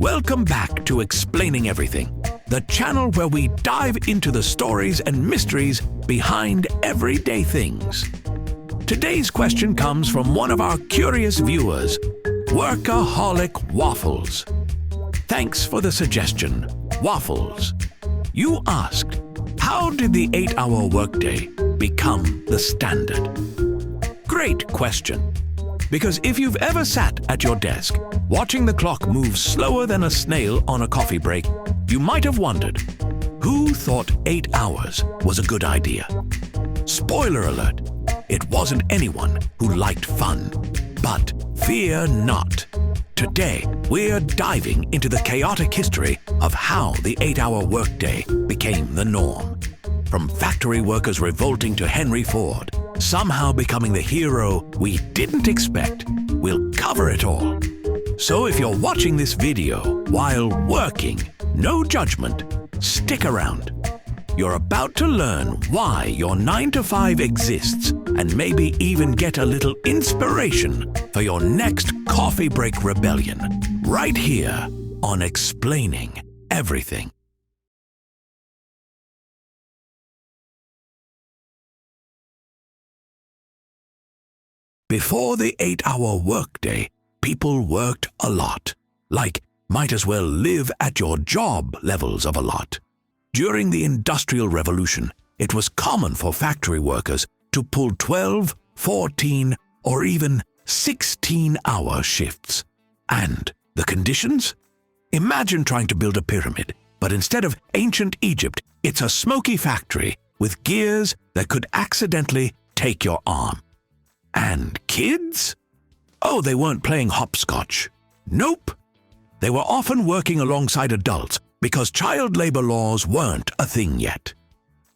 Welcome back to Explaining Everything, the channel where we dive into the stories and mysteries behind everyday things. Today's question comes from one of our curious viewers, Workaholic Waffles. Thanks for the suggestion, Waffles. You asked, how did the 8-hour workday become the standard? Great question. Because if you've ever sat at your desk, watching the clock move slower than a snail on a coffee break, you might have wondered, who thought 8 hours was a good idea? Spoiler alert, it wasn't anyone who liked fun. But fear not. Today, we're diving into the chaotic history of how the 8-hour workday became the norm. From factory workers revolting to Henry Ford, somehow becoming the hero we didn't expect, we'll cover it all. So if you're watching this video while working, no judgment, stick around. You're about to learn why your 9-to-5 exists and maybe even get a little inspiration for your next coffee break rebellion, right here on Explaining Everything. Before the 8-hour workday, people worked a lot, like might as well live at your job levels of a lot. During the Industrial Revolution, it was common for factory workers to pull 12, 14, or even 16-hour shifts. And the conditions? Imagine trying to build a pyramid, but instead of ancient Egypt, it's a smoky factory with gears that could accidentally take your arm. And kids? Oh, they weren't playing hopscotch. Nope. They were often working alongside adults because child labor laws weren't a thing yet.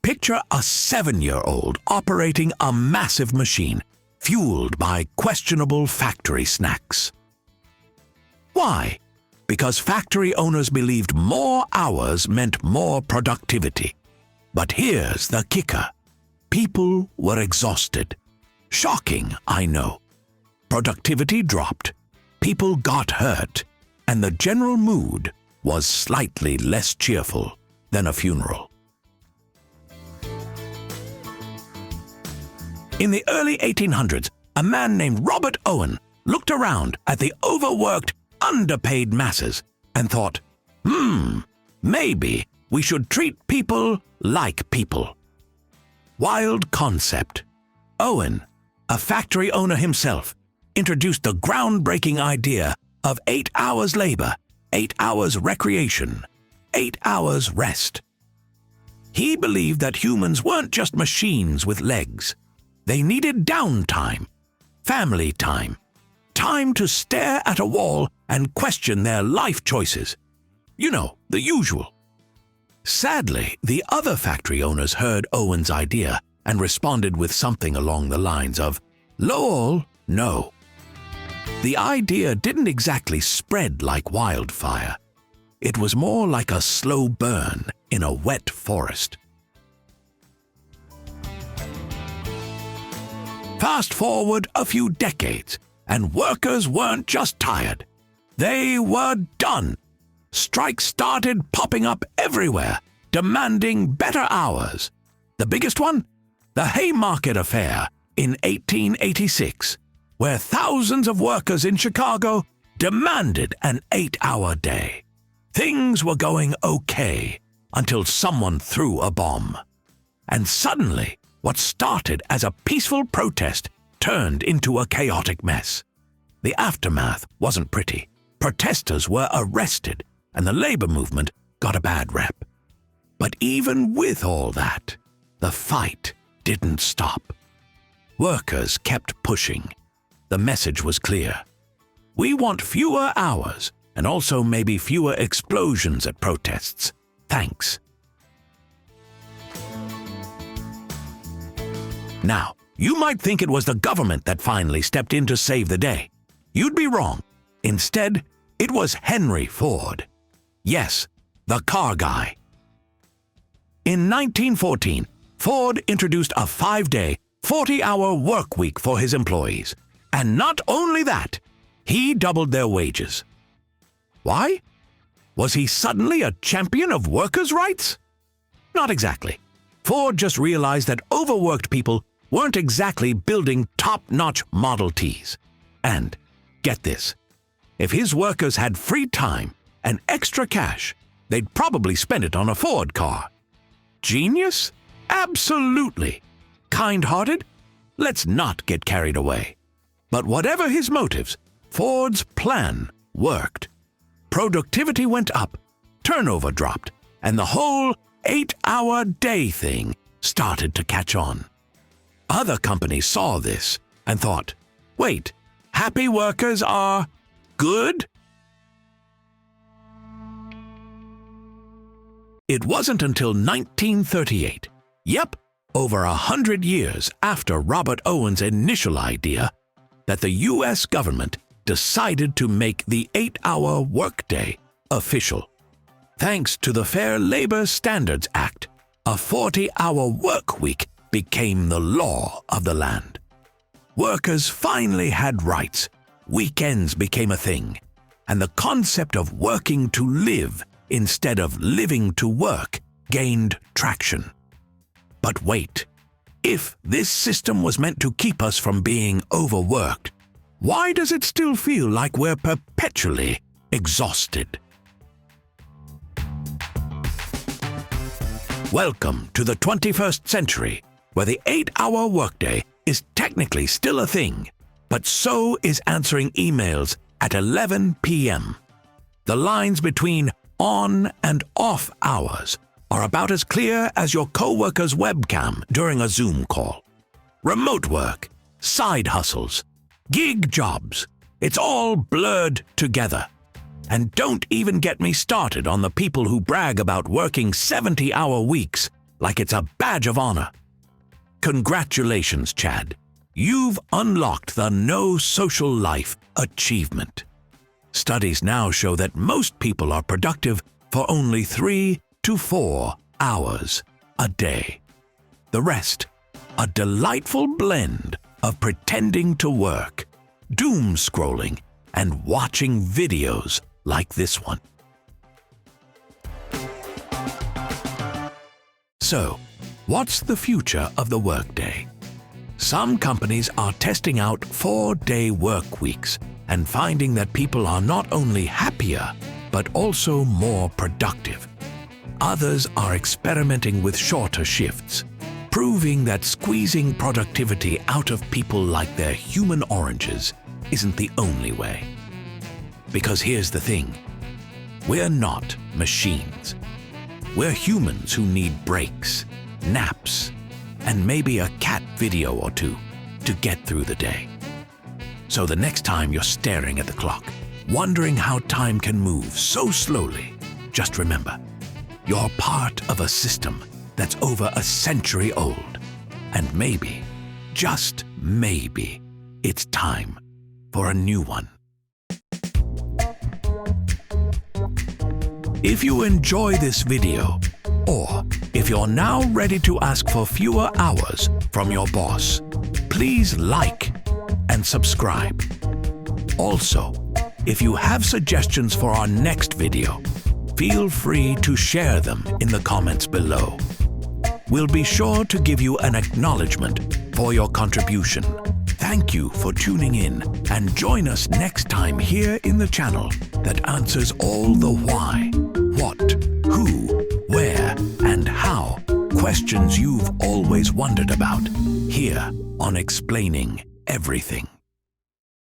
Picture a 7-year-old operating a massive machine, fueled by questionable factory snacks. Why? Because factory owners believed more hours meant more productivity. But here's the kicker. People were exhausted. Shocking, I know. Productivity dropped, people got hurt, and the general mood was slightly less cheerful than a funeral. In the early 1800s, a man named Robert Owen looked around at the overworked, underpaid masses and thought, maybe we should treat people like people. Wild concept. Owen, a factory owner himself, introduced the groundbreaking idea of 8 hours labor, 8 hours recreation, 8 hours rest. He believed that humans weren't just machines with legs. They needed downtime, family time, time to stare at a wall and question their life choices. You know, the usual. Sadly, the other factory owners heard Owen's idea and responded with something along the lines of, "Lol, no." The idea didn't exactly spread like wildfire. It was more like a slow burn in a wet forest. Fast forward a few decades, and workers weren't just tired. They were done. Strikes started popping up everywhere, demanding better hours. The biggest one? The Haymarket Affair in 1886. Where thousands of workers in Chicago demanded an 8-hour day. Things were going okay until someone threw a bomb. And suddenly, what started as a peaceful protest turned into a chaotic mess. The aftermath wasn't pretty. Protesters were arrested, and the labor movement got a bad rep. But even with all that, the fight didn't stop. Workers kept pushing. The message was clear. We want fewer hours and also maybe fewer explosions at protests. Thanks. Now, you might think it was the government that finally stepped in to save the day. You'd be wrong. Instead, it was Henry Ford. Yes, the car guy. In 1914, Ford introduced a 5-day, 40-hour work week for his employees. And not only that, he doubled their wages. Why? Was he suddenly a champion of workers' rights? Not exactly. Ford just realized that overworked people weren't exactly building top-notch Model Ts. And, get this, if his workers had free time and extra cash, they'd probably spend it on a Ford car. Genius? Absolutely. Kind-hearted? Let's not get carried away. But whatever his motives, Ford's plan worked. Productivity went up, turnover dropped, and the whole 8-hour day thing started to catch on. Other companies saw this and thought, wait, happy workers are good? It wasn't until 1938, yep, over 100 years after Robert Owen's initial idea, that the U.S. government decided to make the 8-hour workday official. Thanks to the Fair Labor Standards Act, a 40-hour work week became the law of the land. Workers finally had rights, weekends became a thing, and the concept of working to live instead of living to work gained traction. But wait, if this system was meant to keep us from being overworked, why does it still feel like we're perpetually exhausted? Welcome to the 21st century, where the 8-hour workday is technically still a thing, but so is answering emails at 11 p.m. The lines between on and off hours are about as clear as your coworker's webcam during a Zoom call. Remote work, side hustles, gig jobs, it's all blurred together. And don't even get me started on the people who brag about working 70-hour weeks like it's a badge of honor. Congratulations, Chad. You've unlocked the no social life achievement. Studies now show that most people are productive for only 3 to 4 hours a day. The rest, a delightful blend of pretending to work, doom scrolling, and watching videos like this one. So, what's the future of the workday? Some companies are testing out 4-day work weeks and finding that people are not only happier, but also more productive. Others are experimenting with shorter shifts, proving that squeezing productivity out of people like they're human oranges isn't the only way. Because here's the thing, we're not machines. We're humans who need breaks, naps, and maybe a cat video or two to get through the day. So the next time you're staring at the clock, wondering how time can move so slowly, just remember, you're part of a system that's over a century old. And maybe, just maybe, it's time for a new one. If you enjoy this video, or if you're now ready to ask for fewer hours from your boss, please like and subscribe. Also, if you have suggestions for our next video, feel free to share them in the comments below. We'll be sure to give you an acknowledgement for your contribution. Thank you for tuning in, and join us next time here in the channel that answers all the why, what, who, where, and how questions you've always wondered about, here on Explaining Everything.